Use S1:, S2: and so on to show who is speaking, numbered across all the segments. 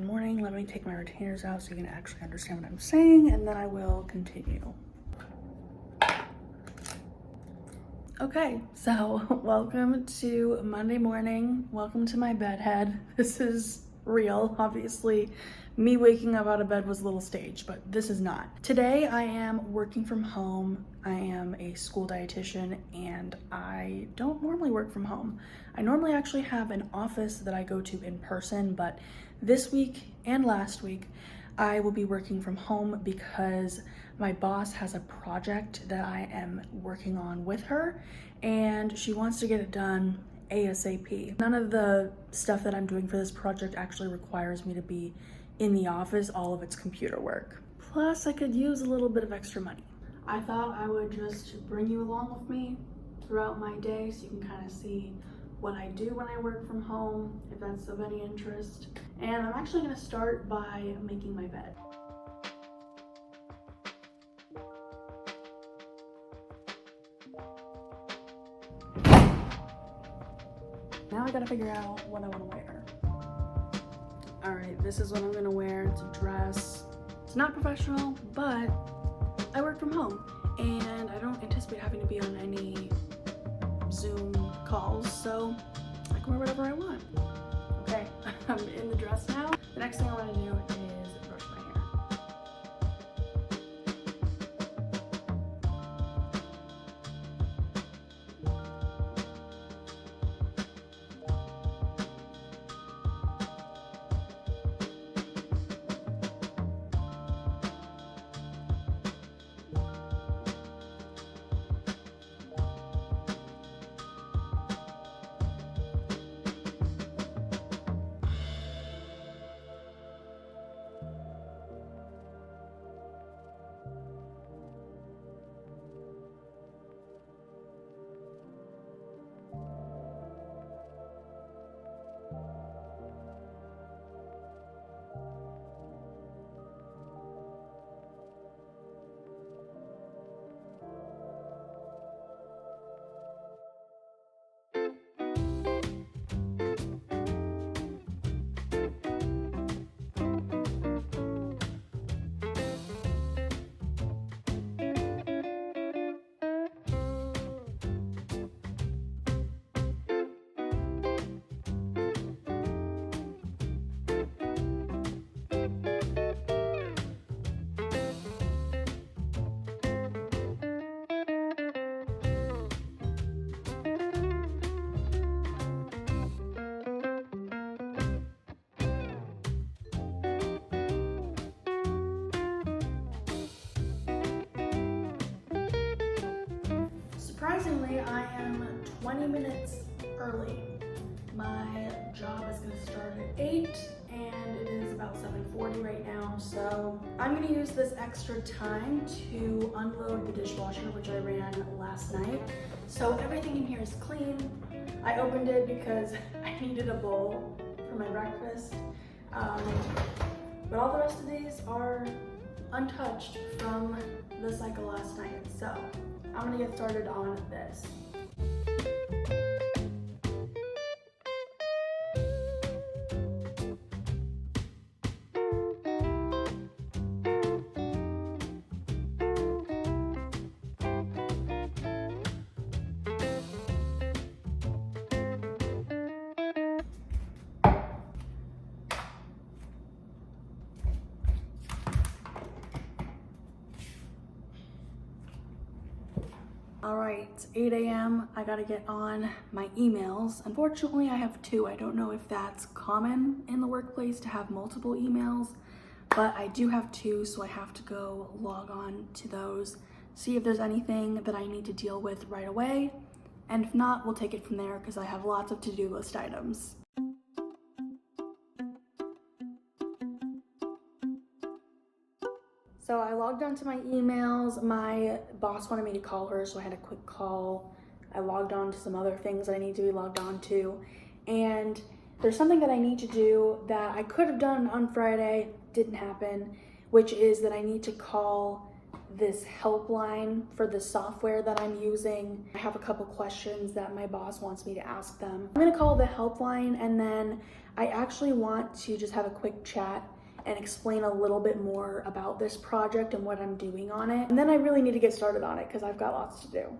S1: Good morning. Let me take my retainers out so you can actually understand what I'm saying, and then I will continue. Okay, so welcome to Monday morning. Welcome to my bedhead. This is real. Obviously, me waking up out of bed was a little staged, but this is not. Today, I am working from home. I am a school dietitian, and I don't normally work from home. I normally actually have an office that I go to in person, but this week and last week, I will be working from home because my boss has a project that I am working on with her, and she wants to get it done ASAP. None of the stuff that I'm doing for this project actually requires me to be in the office, all of it's computer work. Plus, I could use a little bit of extra money. I thought I would just bring you along with me throughout my day so you can kind of see what I do when I work from home, if that's of any interest. And I'm actually gonna start by making my bed. Now I gotta figure out what I wanna wear. All right, this is what I'm gonna wear. It's a dress. It's not professional, but I work from home and I don't anticipate having to be on any Zoom calls, so I can wear whatever I want. Okay, I'm in the dress now. The next thing I wanna do is brush my hair. Surprisingly, I am 20 minutes early. My job is gonna start at 8 and it is about 7:40 right now, so I'm gonna use this extra time to unload the dishwasher, which I ran last night. So everything in here is clean. I opened it because I needed a bowl for my breakfast, but all the rest of these are untouched from the cycle last night, so I'm gonna get started on this. All right, it's 8 a.m. I gotta get on my emails. Unfortunately, I have two. I don't know if that's common in the workplace to have multiple emails, but I do have two, so I have to go log on to those, see if there's anything that I need to deal with right away. And if not, we'll take it from there because I have lots of to-do list items. So I logged onto my emails. My boss wanted me to call her, so I had a quick call. I logged on to some other things that I need to be logged on to. And there's something that I need to do that I could have done on Friday, didn't happen, which is that I need to call this helpline for the software that I'm using. I have a couple questions that my boss wants me to ask them. I'm gonna call the helpline, and then I actually want to just have a quick chat and explain a little bit more about this project and what I'm doing on it. And then I really need to get started on it because I've got lots to do.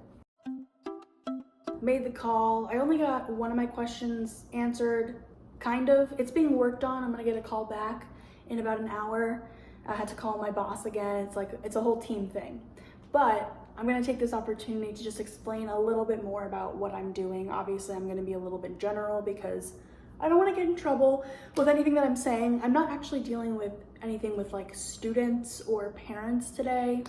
S1: Made the call. I only got one of my questions answered, kind of. It's being worked on. I'm gonna get a call back in about an hour. I had to call my boss again. It's a whole team thing. But I'm gonna take this opportunity to just explain a little bit more about what I'm doing. Obviously, I'm gonna be a little bit general because I don't want to get in trouble with anything that I'm saying. I'm not actually dealing with anything with like students or parents today,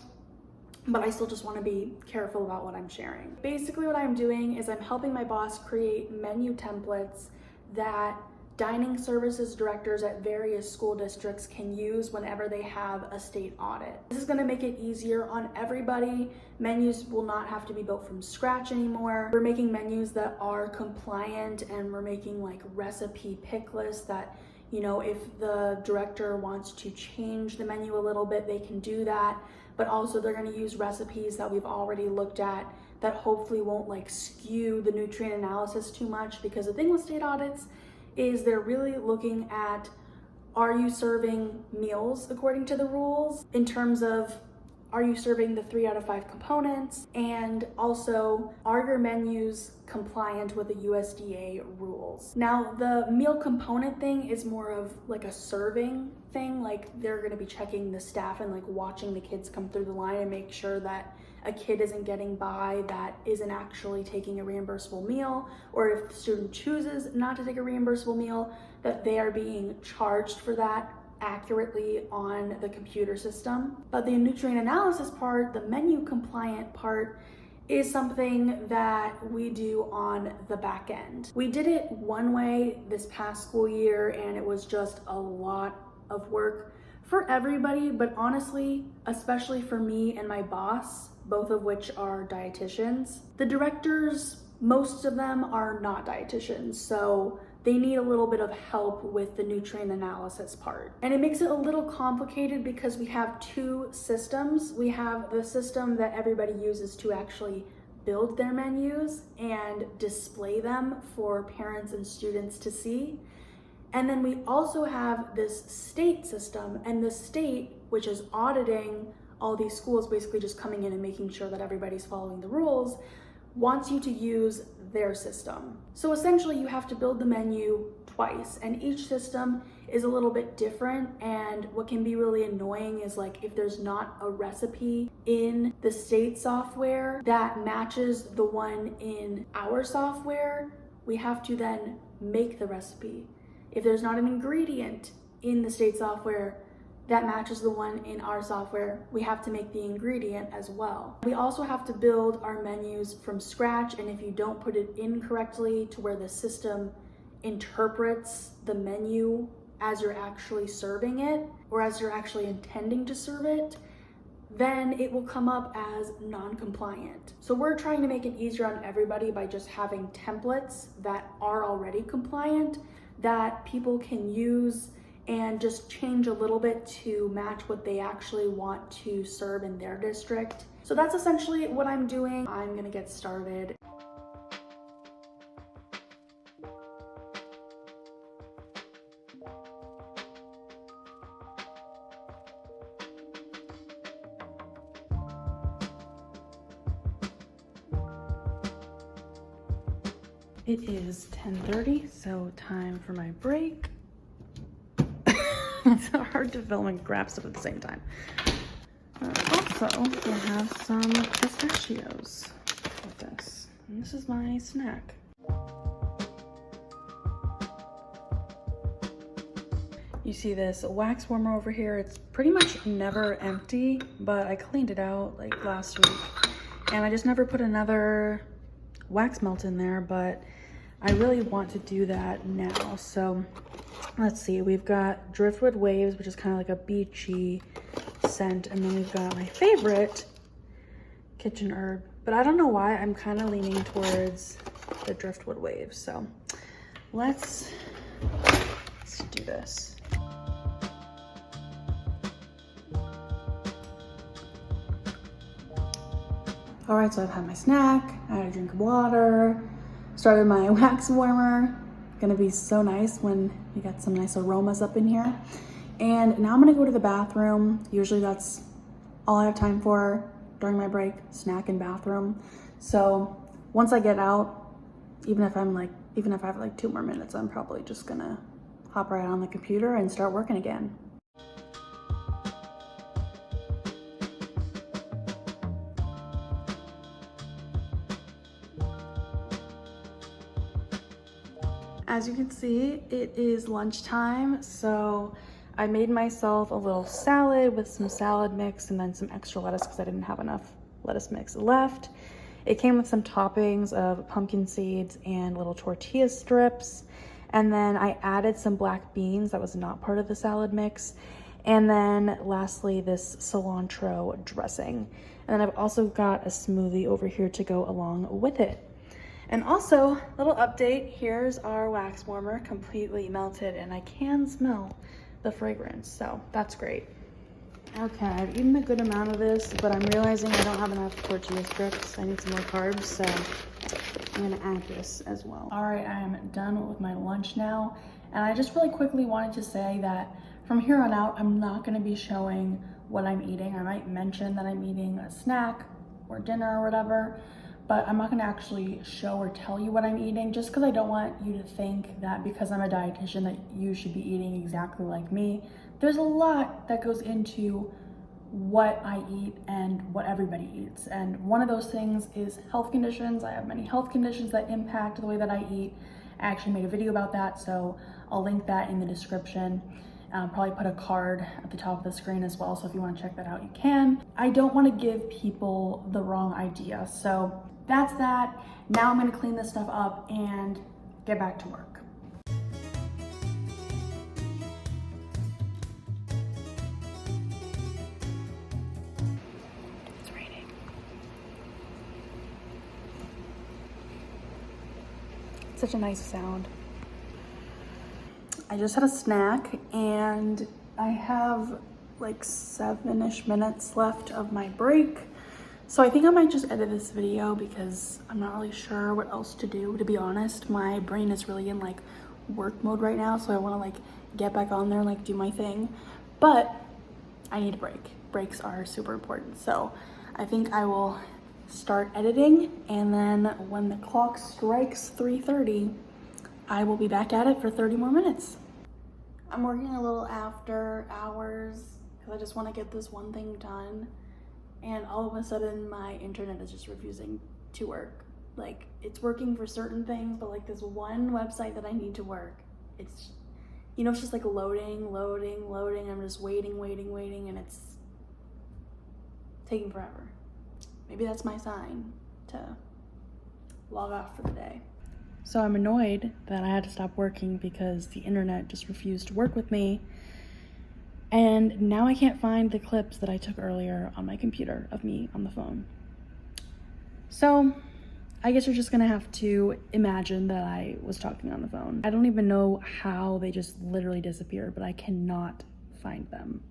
S1: but I still just want to be careful about what I'm sharing. Basically what I'm doing is I'm helping my boss create menu templates that dining services directors at various school districts can use whenever they have a state audit. This is going to make it easier on everybody. Menus will not have to be built from scratch anymore. We're making menus that are compliant, and we're making like recipe pick lists that, you know, if the director wants to change the menu a little bit, they can do that. But also they're going to use recipes that we've already looked at that hopefully won't like skew the nutrient analysis too much, because the thing with state audits is they're really looking at, are you serving meals according to the rules, in terms of, are you serving the 3 out of 5 components, and also, are your menus compliant with the USDA rules? Now, the meal component thing is more of like a serving thing. Like, they're gonna be checking the staff and like watching the kids come through the line and make sure that a kid isn't getting by that isn't actually taking a reimbursable meal, or if the student chooses not to take a reimbursable meal, that they are being charged for that accurately on the computer system. But the nutrient analysis part, the menu compliant part, is something that we do on the back end. We did it one way this past school year, and it was just a lot of work for everybody, but honestly, especially for me and my boss, both of which are dietitians. The directors, most of them are not dietitians, so they need a little bit of help with the nutrient analysis part. And it makes it a little complicated because we have 2 systems. We have the system that everybody uses to actually build their menus and display them for parents and students to see. And then we also have this state system, and the state, which is auditing all these schools, basically just coming in and making sure that everybody's following the rules, wants you to use their system. So essentially you have to build the menu twice, and each system is a little bit different. And what can be really annoying is like if there's not a recipe in the state software that matches the one in our software, we have to then make the recipe. If there's not an ingredient in the state software that matches the one in our software, we have to make the ingredient as well. We also have to build our menus from scratch, and if you don't put it in correctly to where the system interprets the menu as you're actually serving it, or as you're actually intending to serve it, then it will come up as non-compliant. So we're trying to make it easier on everybody by just having templates that are already compliant that people can use and just change a little bit to match what they actually want to serve in their district. So that's essentially what I'm doing. I'm gonna get started. It is 10:30, so time for my break. It's hard to film and grab stuff at the same time. Also, we'll have some pistachios with this. And this is my snack. You see this wax warmer over here. It's pretty much never empty, but I cleaned it out like last week. And I just never put another wax melt in there, but I really want to do that now. So let's see, we've got Driftwood Waves, which is kind of like a beachy scent, and then we've got my favorite, Kitchen Herb. But I don't know why, I'm kind of leaning towards the Driftwood Waves. So let's do this. All right, so I've had my snack, I had a drink of water, started my wax warmer. Gonna be so nice when we got some nice aromas up in here. And now I'm gonna go to the bathroom. Usually that's all I have time for during my break, snack and bathroom. So once I get out, even if I have like 2 more minutes, I'm probably just gonna hop right on the computer and start working again. As you can see, it is lunchtime, so I made myself a little salad with some salad mix and then some extra lettuce because I didn't have enough lettuce mix left. It came with some toppings of pumpkin seeds and little tortilla strips. And then I added some black beans that was not part of the salad mix. And then lastly, this cilantro dressing. And then I've also got a smoothie over here to go along with it. And also, little update, here's our wax warmer completely melted and I can smell the fragrance, so that's great. Okay, I've eaten a good amount of this, but I'm realizing I don't have enough tortilla strips. I need some more carbs, so I'm gonna add this as well. All right, I am done with my lunch now. And I just really quickly wanted to say that from here on out, I'm not gonna be showing what I'm eating. I might mention that I'm eating a snack or dinner or whatever, but I'm not gonna actually show or tell you what I'm eating just because I don't want you to think that because I'm a dietitian that you should be eating exactly like me. There's a lot that goes into what I eat and what everybody eats. And one of those things is health conditions. I have many health conditions that impact the way that I eat. I actually made a video about that, so I'll link that in the description. Probably put a card at the top of the screen as well, so if you want to check that out, you can. I don't want to give people the wrong idea, so that's that. Now I'm going to clean this stuff up and get back to work. It's raining. Such a nice sound. I just had a snack and I have like 7-ish minutes left of my break. So I think I might just edit this video because I'm not really sure what else to do, to be honest. My brain is really in like work mode right now, so I want to like get back on there and like do my thing. But I need a break. Breaks are super important. So I think I will start editing, and then when the clock strikes 3:30, I will be back at it for 30 more minutes. I'm working a little after hours because I just want to get this one thing done. And all of a sudden my internet is just refusing to work. Like, it's working for certain things, but like this one website that I need to work, it's, you know, it's just like loading. I'm just waiting, and it's taking forever. Maybe that's my sign to log off for the day. So I'm annoyed that I had to stop working because the internet just refused to work with me. And now I can't find the clips that I took earlier on my computer of me on the phone. So I guess you're just gonna have to imagine that I was talking on the phone. I don't even know how they just literally disappeared, but I cannot find them.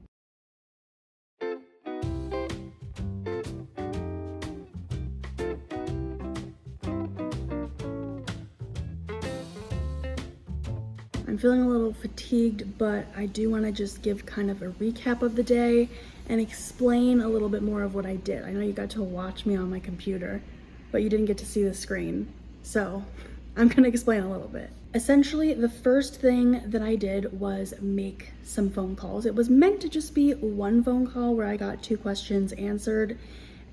S1: I'm feeling a little fatigued, but I do want to just give kind of a recap of the day and explain a little bit more of what I did. I know you got to watch me on my computer, but you didn't get to see the screen. So I'm going to explain a little bit. Essentially, the first thing that I did was make some phone calls. It was meant to just be one phone call where I got 2 questions answered.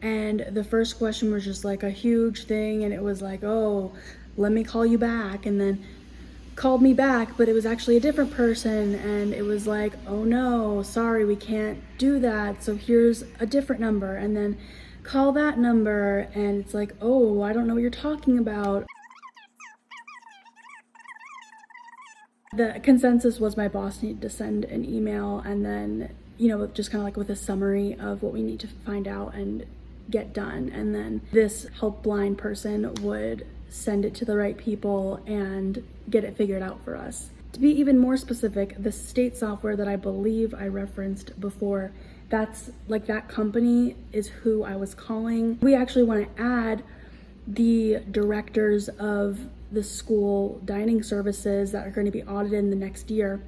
S1: And the first question was just like a huge thing. And it was like, oh, let me call you back. And then called me back, but it was actually a different person, and it was like, oh no, sorry, we can't do that, so here's a different number, and then call that number, and it's like, oh, I don't know what you're talking about. The consensus was my boss needed to send an email, and then, you know, just kind of like with a summary of what we need to find out and get done, and then this helpline person would send it to the right people and get it figured out for us. To be even more specific, the state software that I believe I referenced before that's like, that company is who I was calling. We actually want to add the directors of the school dining services that are going to be audited in the next year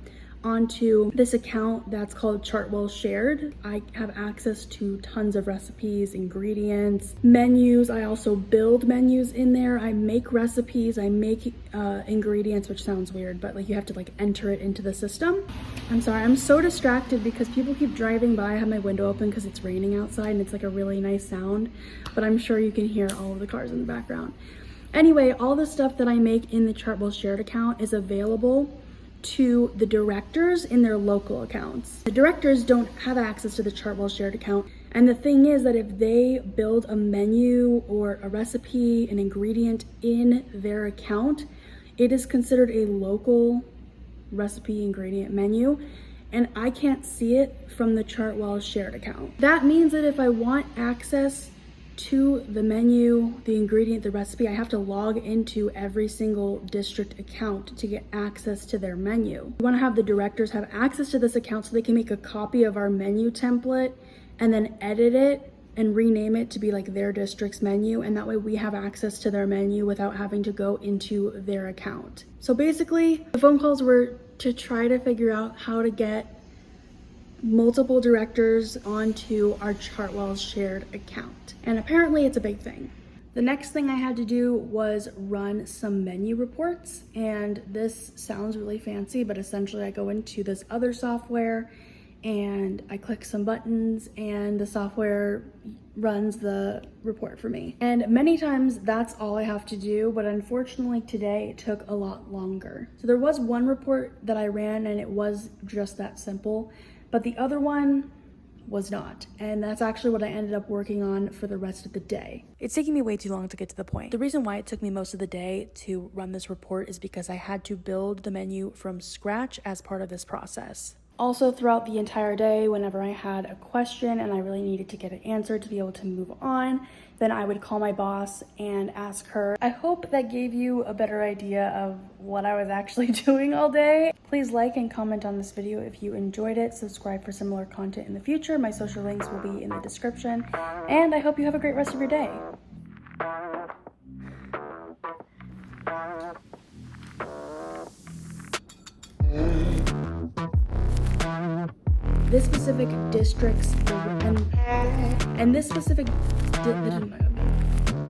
S1: onto this account that's called Walz Shared. I have access to tons of recipes, ingredients, menus. I also build menus in there. I make recipes, I make ingredients, which sounds weird, but like you have to like enter it into the system. I'm sorry, I'm so distracted because people keep driving by. I have my window open because it's raining outside and it's like a really nice sound, but I'm sure you can hear all of the cars in the background. Anyway, all the stuff that I make in the Walz Shared account is available to the directors in their local accounts. The directors don't have access to the Walz Shared account. And the thing is that if they build a menu or a recipe, an ingredient in their account, it is considered a local recipe, ingredient, menu, and I can't see it from the Walz Shared account. That means that if I want access to the menu, the ingredient, the recipe, I have to log into every single district account to get access to their menu. We want to have the directors have access to this account so they can make a copy of our menu template and then edit it and rename it to be like their district's menu, and that way we have access to their menu without having to go into their account. So basically, the phone calls were to try to figure out how to get multiple directors onto our Walz Shared account. And apparently it's a big thing. The next thing I had to do was run some menu reports, and this sounds really fancy, but essentially I go into this other software and I click some buttons and the software runs the report for me. And many times that's all I have to do, but unfortunately today it took a lot longer. So there was one report that I ran and it was just that simple, but the other one was not. And that's actually what I ended up working on for the rest of the day. It's taking me way too long to get to the point. The reason why it took me most of the day to run this report is because I had to build the menu from scratch as part of this process. Also, throughout the entire day, whenever I had a question and I really needed to get it answered to be able to move on, then I would call my boss and ask her. I hope that gave you a better idea of what I was actually doing all day. Please like and comment on this video if you enjoyed it. Subscribe for similar content in the future. My social links will be in the description. And I hope you have a great rest of your day. This specific district's and this specific